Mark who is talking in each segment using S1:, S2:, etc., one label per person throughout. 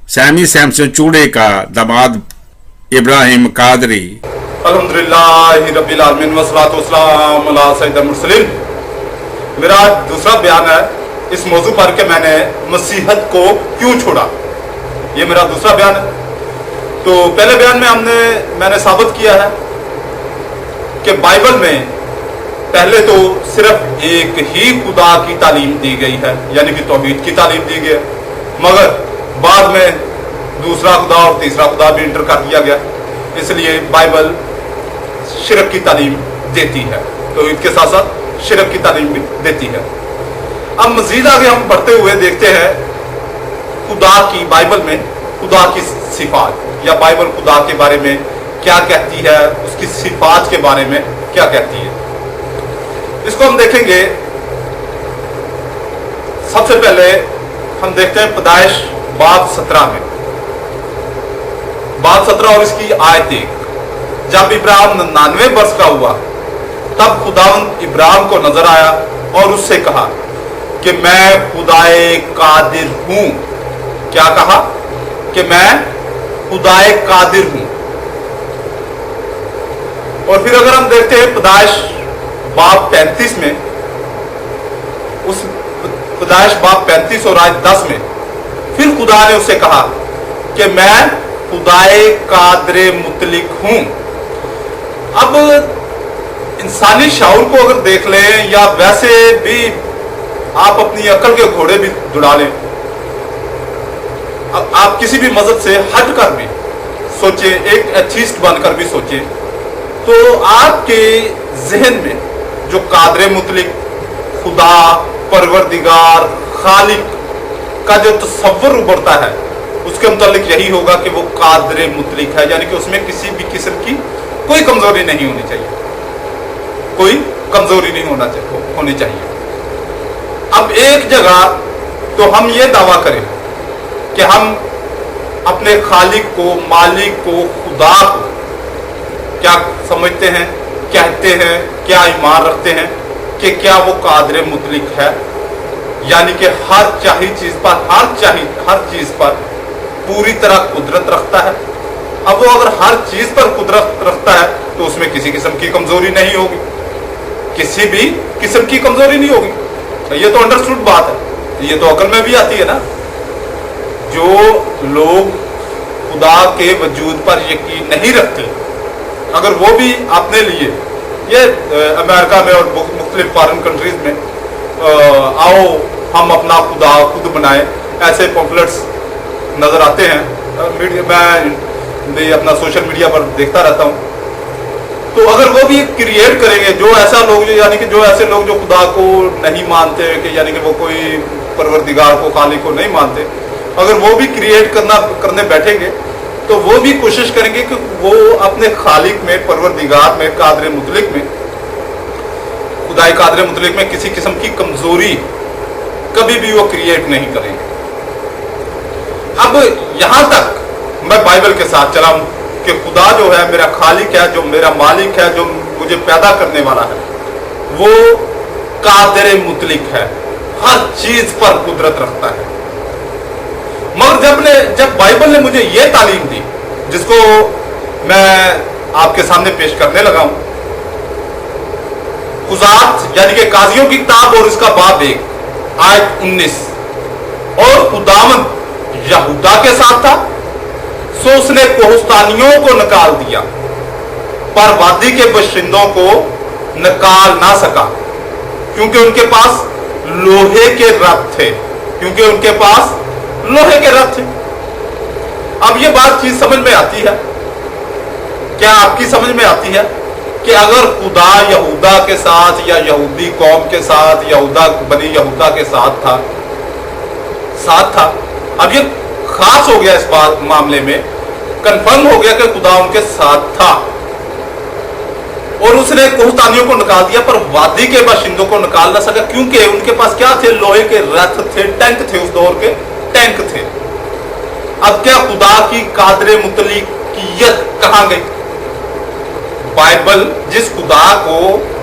S1: Sami Samson चूड़े का दामाद इब्राहिम कादरी।
S2: अल्हम्दुलिल्लाह रब्बिल आलमीन वस्सलातु वस्सलाम अला सय्यिदिल मुरसलीन। मेरा दूसरा बयान है इस मौजू पर कि मैंने मसीहत को क्यों छोड़ा। ये मेरा दूसरा बयान है। तो पहले बयान में मैंने साबित किया है कि बाइबल में पहले तो सिर्फ एक ही खुदा की तालीम दी गई है, यानी कि तौहीद की तालीम दी गई है, मगर बाद में दूसरा खुदा और तीसरा खुदा भी इंटर कर दिया गया। इसलिए बाइबल शिरक की तालीम देती है, तौहीद के साथ साथ शिरक की तालीम भी देती है। अब मजीद आगे हम बढ़ते हुए देखते हैं खुदा की, बाइबल में खुदा की सिफात, या बाइबल खुदा के बारे में क्या कहती है, उसकी सिफात के बारे में क्या कहती है, इसको हम देखेंगे। सबसे पहले हम देखते हैं पैदाइश बाब 17 में, बाब 17 और इसकी आयत 1। जब इब्राहिम 99 वर्ष का हुआ तब खुदावंद इब्राहिम को नजर आया और उससे कहा कि मैं खुदाए कादिर हूं। क्या कहा? कि मैं खुदाए कादिर हूं। और फिर अगर हम देखते हैं पैदाइश बाब 35 में, उस पैदाइश बाब 35 और आयत 10 में फिर खुदा ने उसे कहा कि मैं खुदाए कादरे मुतलिक हूं। अब इंसानी शाऊर को अगर देख लें, या वैसे भी आप अपनी अकल के घोड़े भी दौड़ा लें, अब आप किसी भी मजहब से हट कर भी सोचे, एक एथीस्ट बनकर भी सोचे, तो आपके जहन में जो कादरे मुतलिक, खुदा, परवरदिगार, खालिक का जो तस्वर उभरता है, उसके मुतालिक यही होगा कि वो कादरे मुतलिक है, यानी कि उसमें किसी भी किस्म की कोई कमजोरी नहीं होनी चाहिए, कोई कमजोरी नहीं होनी चाहिए। अब एक जगह तो हम ये दावा करें कि हम अपने खालिक को, मालिक को, खुदा को क्या समझते हैं, कहते हैं, क्या ईमान रखते हैं कि क्या वो कादरे मुतलिक है, यानी कि हर चीज पर पूरी तरह कुदरत रखता है। अब वो अगर हर चीज पर कुदरत रखता है तो उसमें किसी किस्म की कमजोरी नहीं होगी, किसी भी किस्म की कमजोरी नहीं होगी। ये तो अंडरस्टूड बात है, ये तो अकल में भी आती है ना। जो लोग खुदा के वजूद पर यकीन नहीं रखते, अगर वो भी अपने लिए, ये अमेरिका में और मुख्तलिफ फॉरेन कंट्रीज में आओ हम अपना खुदा खुद बनाए, ऐसे पॉम्पलेट्स नजर आते हैं। मैं अपना सोशल मीडिया पर देखता रहता हूँ। तो अगर वो भी क्रिएट करेंगे, जो ऐसा लोग, यानी कि जो ऐसे लोग जो खुदा को नहीं मानते, कि यानी कि वो कोई परवरदिगार को, खालिक को नहीं मानते, अगर वो भी क्रिएट करने बैठेंगे तो वो भी कोशिश करेंगे कि वो अपने खालिक में, परवरदिगार में, कादरे मुतलिक में, खुदाई कादरे मुतलिक में किसी किस्म की कमजोरी कभी भी वो क्रिएट नहीं करेंगे। अब यहां तक मैं बाइबल के साथ चला हूं कि खुदा जो है मेरा खालिक है, जो मेरा मालिक है, जो मुझे पैदा करने वाला है, वो कादरे मुतलिक है, हर चीज पर कुदरत रखता है। मगर जब बाइबल ने मुझे ये तालीम दी, जिसको मैं आपके सामने पेश करने लगा हूं, खुजात यानी कि काजियों की किताब और इसका बाब 1 आयत 19, और खुदावंद यहूदा के साथ था, सो उसने कोहस्तानियों को निकाल दिया, पर वादी के बशिंदों को निकाल ना सका, क्योंकि उनके पास लोहे के रथ थे, अब ये बात चीज समझ में आती है, क्या आपकी समझ में आती है कि अगर खुदा यहूदा के साथ, या यहूदी कौम के साथ, बनी यहूदा के साथ था, अब ये खास हो गया, इस बात मामले में कंफर्म हो गया कि खुदा उनके साथ था, और उसने कोहस्तानियों को निकाल दिया, पर वादी के बाशिंदों को निकाल ना सका, क्योंकि उनके पास क्या थे? लोहे के रथ थे, टैंक थे, उस दौर के टैंक थे। अब क्या खुदा की कादरे मुतलिकियत कहां गई? बाइबल जिस खुदा को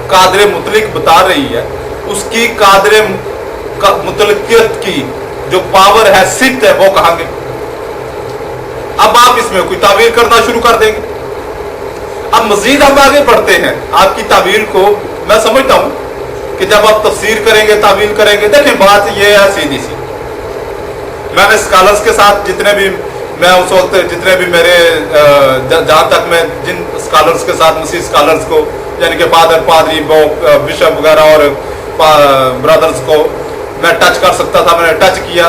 S2: कादरे मुतलिक बता रही है, उसकी कादरे मुतलिकियत की जो पावर है, सिद्ध है, वो कहां गई? اب آپ اس میں کوئی تعویل کرنا شروع کر دیں گے. اب مزید ہم آگے بڑھتے ہیں. آپ کی تعویل کو میں سمجھتا ہوں کہ جب آپ تفسیر کریں گے, تعویل کریں گے, دیکھیں بات یہ ہے سیدھی سی. میں نے اسکالرس کے ساتھ جتنے بھی میں اس وقت جتنے بھی میرے جہاں تک میں جن اسکالرس کے ساتھ مسیح اسکالرس کو یعنی کہ فادر, پادری, بشپ وغیرہ اور برادرز کو میں ٹچ کر سکتا تھا, میں نے ٹچ کیا.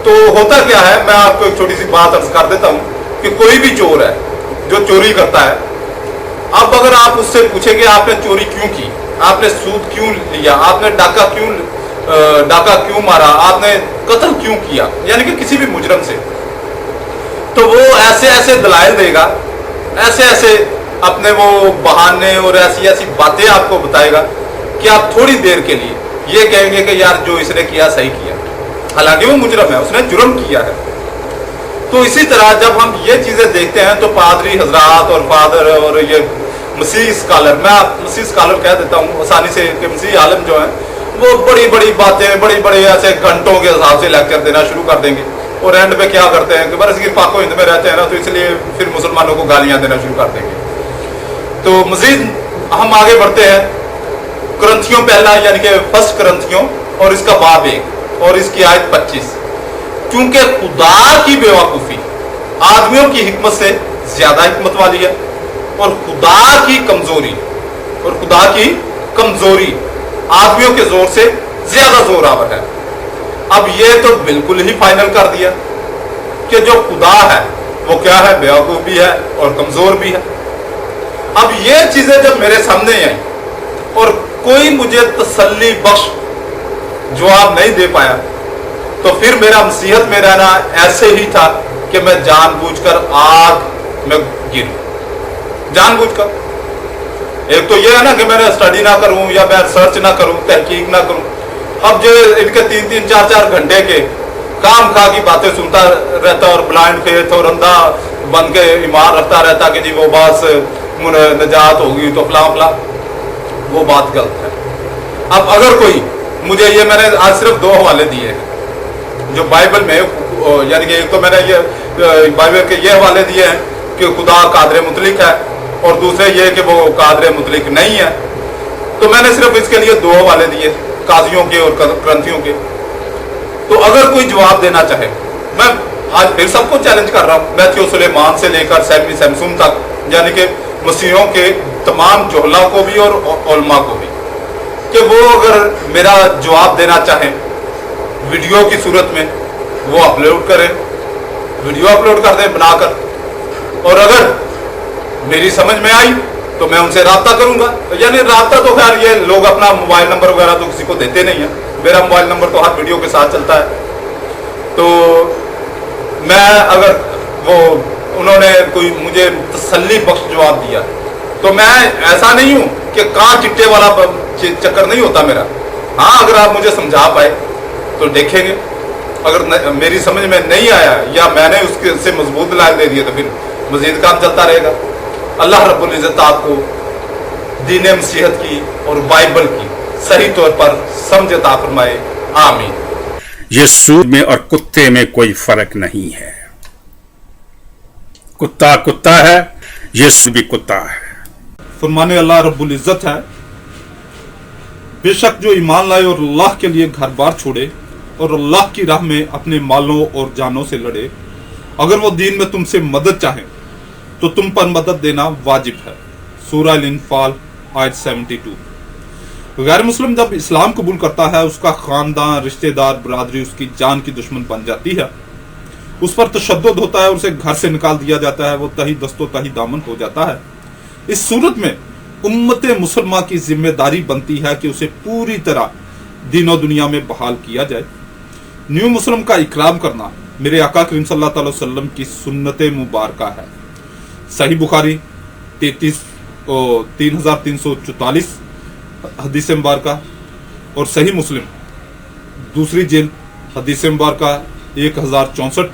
S2: تو ہوتا کیا ہے, میں آپ کو ایک چھوٹی سی بات عرض کر دیتا ہوں کہ کوئی بھی چور ہے جو چوری کرتا ہے, اب اگر آپ اس سے پوچھیں کہ آپ نے چوری کیوں کی, آپ نے سود کیوں لیا, آپ نے ڈاکہ کیوں مارا, آپ نے قتل کیوں کیا, یعنی کہ کسی بھی مجرم سے, تو وہ ایسے ایسے دلائل دے گا, ایسے ایسے اپنے وہ بہانے اور ایسی ایسی باتیں آپ کو بتائے گا کہ آپ تھوڑی دیر کے لیے یہ کہیں گے کہ یار جو اس نے کیا صحیح کیا, حالانکہ وہ مجرم ہے, اس نے جرم کیا ہے. تو اسی طرح جب ہم یہ چیزیں دیکھتے ہیں تو پادری حضرات اور فادر اور یہ مسیح اسکالر, میں مسیح اسکالر کہہ دیتا ہوں آسانی سے کہ مسیح عالم جو ہیں وہ بڑی بڑی باتیں بڑی بڑی ایسے گھنٹوں کے حساب سے لیکچر دینا شروع کر دیں گے, اور اینڈ پہ کیا کرتے ہیں کہ برس کی پاک و ہند میں رہتے ہیں نا, تو اس لیے پھر مسلمانوں کو گالیاں دینا شروع کر دیں گے. تو مزید ہم آگے بڑھتے ہیں. کرنتھیوں پہلا یعنی کہ فرسٹ کرنتھیوں اور اس کا باب 1 اور اس کی آیت 25. کیونکہ خدا کی بیوقوفی آدمیوں کی حکمت سے زیادہ حکمت والی ہے, اور خدا کی کمزوری آدمیوں کے زور سے زیادہ زور آور ہے. اب یہ تو بالکل ہی فائنل کر دیا کہ جو خدا ہے وہ کیا ہے, بیوقوف بھی ہے اور کمزور بھی ہے. اب یہ چیزیں جب میرے سامنے آئیں اور کوئی مجھے تسلی بخش جواب نہیں دے پایا, تو پھر میرا مسیحت میں رہنا ایسے ہی تھا کہ میں جان بوجھ کر آگ میں گروں, جان بوجھ کر. ایک تو یہ ہے نا کہ میں اسٹڈی نہ کروں یا میں ریسرچ نہ کروں, تحقیق نہ کروں. اب جو ان کے 3-3, 4-4 گھنٹے کے کام کھا کی باتیں سنتا رہتا اور بلائنڈ فیتھ اور اندھا بن کے ایمان رکھتا رہتا کہ جی وہ بات نجات ہوگی تو فلاں فلاں, وہ بات غلط ہے. اب اگر کوئی مجھے یہ, میں نے آج صرف 2 حوالے دیے ہیں جو بائبل میں, یعنی کہ ایک تو میں نے یہ بائبل کے یہ حوالے دیے ہیں کہ خدا قادر مطلق ہے, اور دوسرے یہ کہ وہ قادر مطلق نہیں ہے. تو میں نے صرف اس کے لیے 2 حوالے دیے, قاضیوں کے اور کرنتھیوں کے. تو اگر کوئی جواب دینا چاہے, میں آج پھر سب کو چیلنج کر رہا ہوں, میتھیو سلیمان سے لے کر سیمسون تک, یعنی کہ مسیحوں کے تمام جہلا کو بھی اور علماء کو بھی, کہ وہ اگر میرا جواب دینا چاہیں ویڈیو کی صورت میں, وہ اپلوڈ کریں, ویڈیو اپلوڈ کر دیں بنا کر, اور اگر میری سمجھ میں آئی تو میں ان سے رابطہ کروں گا. یعنی رابطہ تو خیر یہ لوگ اپنا موبائل نمبر وغیرہ تو کسی کو دیتے نہیں ہیں, میرا موبائل نمبر تو ہر ویڈیو کے ساتھ چلتا ہے. تو میں اگر وہ انہوں نے کوئی مجھے تسلی بخش جواب دیا, تو میں ایسا نہیں ہوں کہ کہاں چٹے والا چکر نہیں ہوتا میرا. ہاں اگر آپ مجھے سمجھا پائے تو دیکھیں گے, اگر میری سمجھ میں نہیں آیا یا میں نے اس سے مضبوط دلائل دے دیے تو پھر مزید کام چلتا رہے گا. اللہ رب العزت آپ کو دین مسیحت کی اور بائبل کی صحیح طور پر سمجھ عطا فرمائے, آمین.
S1: یہ سود میں اور کتے میں کوئی فرق نہیں ہے. کتا کتا ہے, یہ سود بھی کتا ہے.
S2: فرمانے اللہ رب العزت ہے, بے شک جو ایمان لائے اور اللہ کے لیے گھر بار چھوڑے اور اللہ کی راہ میں اپنے مالوں اور جانوں سے لڑے, اگر وہ دین میں تم سے مدد چاہیں تو تم پر مدد دینا واجب ہے. سورہ الانفال آیت 72. غیر مسلم جب اسلام قبول کرتا ہے, اس کا خاندان, رشتہ دار, برادری اس کی جان کی دشمن بن جاتی ہے, اس پر تشدد ہوتا ہے, اسے گھر سے نکال دیا جاتا ہے, وہ تہی دست و تہی دامن ہو جاتا ہے. اس صورت میں امت مسلمہ کی ذمہ داری بنتی ہے کہ اسے پوری طرح دین و دنیا میں بحال کیا جائے. نیو مسلم کا اکرام کرنا میرے آقا کریم صلی اللہ علیہ وسلم کی سنت مبارکہ ہے. صحیح بخاری 3344 حدیث مبارکہ اور صحیح مسلم 2 جلد حدیث مبارکہ 1064.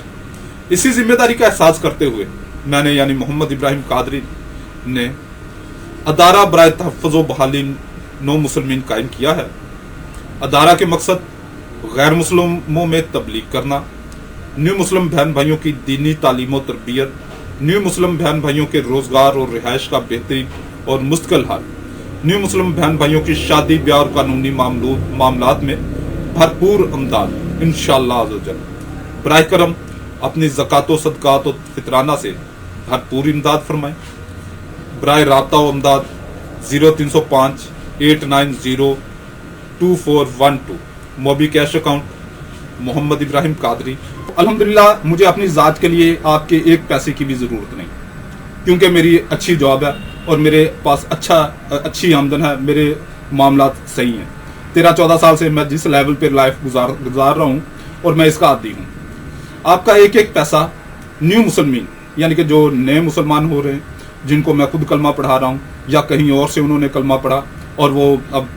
S2: اسی ذمہ داری کا احساس کرتے ہوئے میں نے یعنی محمد ابراہیم قادری نے ادارہ برائے تحفظ و بحالی نو مسلمین قائم کیا ہے. ادارہ کے مقصد غیر مسلموں میں تبلیغ کرنا,
S3: न्यू मुस्लिम बहन भाइयों की दीनी तालीम और तरबियत, न्यू मुस्लिम बहन भाइयों के रोज़गार और रिहाइश का बेहतरीन और मुस्तकिल हल, न्यू मुस्लिम बहन भाइयों की शादी ब्याह और कानूनी मामलात में भरपूर अमदाद इंशाअल्लाह अज़्ज़वजल। बराए करम अपनी ज़कात व सदक़ात और फितराना से भरपूर इमदाद फरमाएँ। बराए राब्ता व अमदाद 0305 890 2412 मोबी कैश अकाउंट मोहम्मद इब्राहिम कादरी। अल्हम्दुलिल्लाह मुझे अपनी ज़ात के लिए आपके एक पैसे की भी ज़रूरत नहीं, क्योंकि मेरी अच्छी जॉब है और मेरे पास अच्छी आमदन है, मेरे मामलात सही हैं। 13-14 साल से मैं जिस लेवल पर लाइफ गुजार रहा हूँ और मैं इसका आदी हूँ। आपका एक एक पैसा न्यू मुसलमान यानी कि जो नए मुसलमान हो रहे हैं, जिनको मैं खुद कलमा पढ़ा रहा हूँ या कहीं और से उन्होंने कलमा पढ़ा और वो अब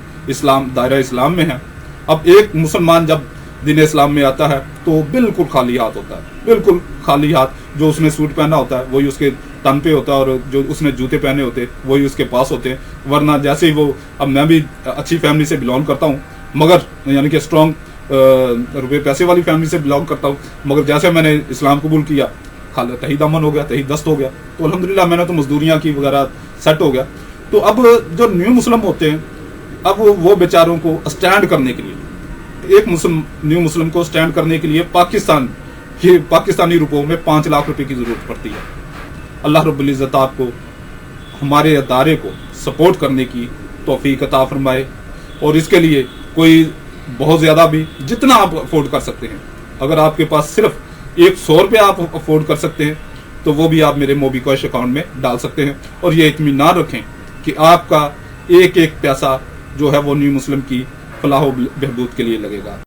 S3: दायरा इस्लाम में है। अब एक मुसलमान जब दीन इस्लाम में आता है तो बिल्कुल खाली हाथ होता है, बिल्कुल खाली हाथ। जो उसने सूट पहना होता है वही उसके तन पे होता है और जो उसने जूते पहने होते हैं वही उसके पास होते हैं। वरना जैसे ही वो, अब मैं भी अच्छी फैमिली से बिलोंग करता हूँ, मगर यानी कि स्ट्रॉन्ग रुपये पैसे वाली फैमिली से बिलोंग करता हूँ, मगर जैसे मैंने इस्लाम कबूल किया तही दामन हो गया, तही दस्त हो गया। तो अल्हम्दुलिल्लाह मैंने तो मजदूरियाँ की वगैरह सेट हो गया। तो अब जो न्यू मुस्लिम होते हैं, अब वो बेचारों को स्टैंड करने के लिए, एक न्यू मुस्लिम को स्टैंड करने के लिए पाकिस्तानी रुपयों में 5 लाख रुपए की जरूरत पड़ती है। अल्लाह रब्बुल इज़्ज़त आपको हमारे अदारे को सपोर्ट करने की तौफीक अता फरमाए, और इसके लिए कोई बहुत ज़्यादा भी, जितना आप अफोर्ड कर सकते हैं, अगर आपके पास सिर्फ 100 रुपये आप अफोर्ड कर सकते हैं तो वो भी आप मेरे मोबी कैश अकाउंट में डाल सकते हैं। और ये इत्मीनान रखें कि आपका एक एक पैसा जो है वो न्यू मुस्लिम की फलाह व बहबूद के लिए लगेगा।